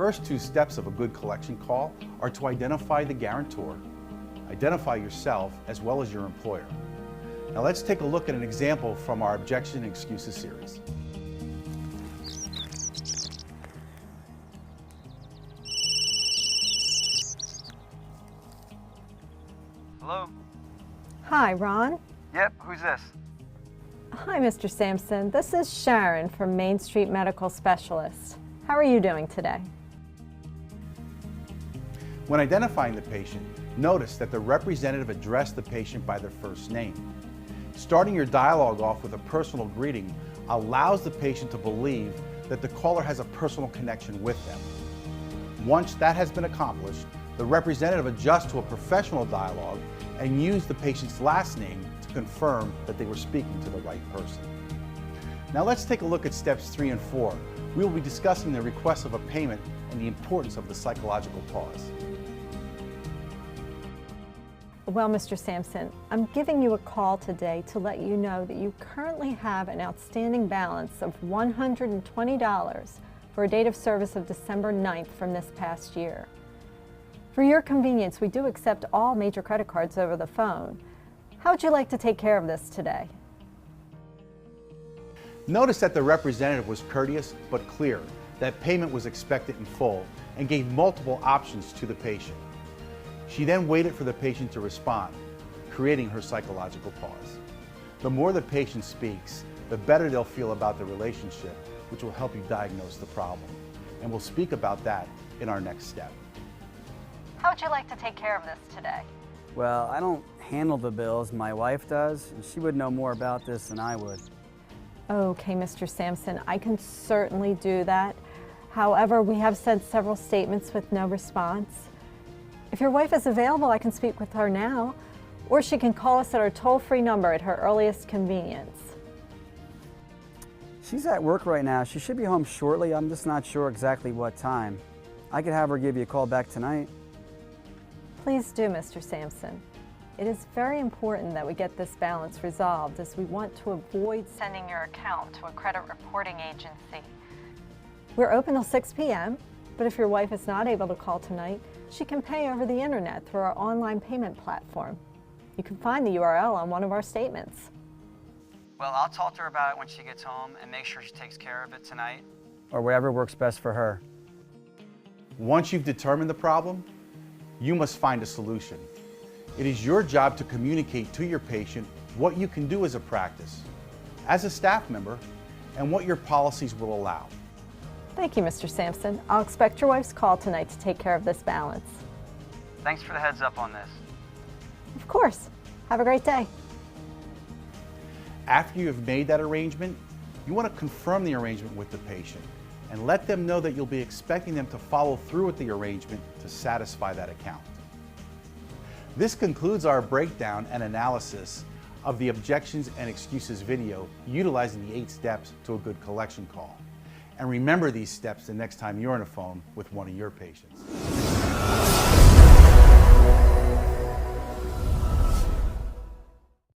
First two steps of a good collection call are to identify the guarantor, identify yourself as well as your employer. Now let's take a look at an example from our Objection and Excuses series. Hello? Hi, Ron. Yep, who's this? Hi, Mr. Sampson. This is Sharon from Main Street Medical Specialists. How are you doing today? When identifying the patient, notice that the representative addressed the patient by their first name. Starting your dialogue off with a personal greeting allows the patient to believe that the caller has a personal connection with them. Once that has been accomplished, the representative adjusts to a professional dialogue and use the patient's last name to confirm that they were speaking to the right person. Now let's take a look at steps 3 and 4. We will be discussing the request of a payment and the importance of the psychological pause. Well, Mr. Sampson, I'm giving you a call today to let you know that you currently have an outstanding balance of $120 for a date of service of December 9th from this past year. For your convenience, we do accept all major credit cards over the phone. How would you like to take care of this today? Notice that the representative was courteous but clear that payment was expected in full and gave multiple options to the patient. She then waited for the patient to respond, creating her psychological pause. The more the patient speaks, the better they'll feel about the relationship, which will help you diagnose the problem. And we'll speak about that in our next step. How would you like to take care of this today? Well, I don't handle the bills, my wife does, and she would know more about this than I would. Okay, Mr. Sampson, I can certainly do that. However, we have sent several statements with no response. If your wife is available, I can speak with her now, or she can call us at our toll-free number at her earliest convenience. She's at work right now. She should be home shortly. I'm just not sure exactly what time. I could have her give you a call back tonight. Please do, Mr. Sampson. It is very important that we get this balance resolved, as we want to avoid sending your account to a credit reporting agency. We're open till 6 p.m., but if your wife is not able to call tonight, she can pay over the internet through our online payment platform. You can find the URL on one of our statements. Well, I'll talk to her about it when she gets home and make sure she takes care of it tonight. Or whatever works best for her. Once you've determined the problem, you must find a solution. It is your job to communicate to your patient what you can do as a practice, as a staff member, and what your policies will allow. Thank you, Mr. Sampson. I'll expect your wife's call tonight to take care of this balance. Thanks for the heads up on this. Of course. Have a great day. After you have made that arrangement, you want to confirm the arrangement with the patient and let them know that you'll be expecting them to follow through with the arrangement to satisfy that account. This concludes our breakdown and analysis of the Objections and Excuses video utilizing the 8 steps to a good collection call. And remember these steps the next time you're on the phone with one of your patients.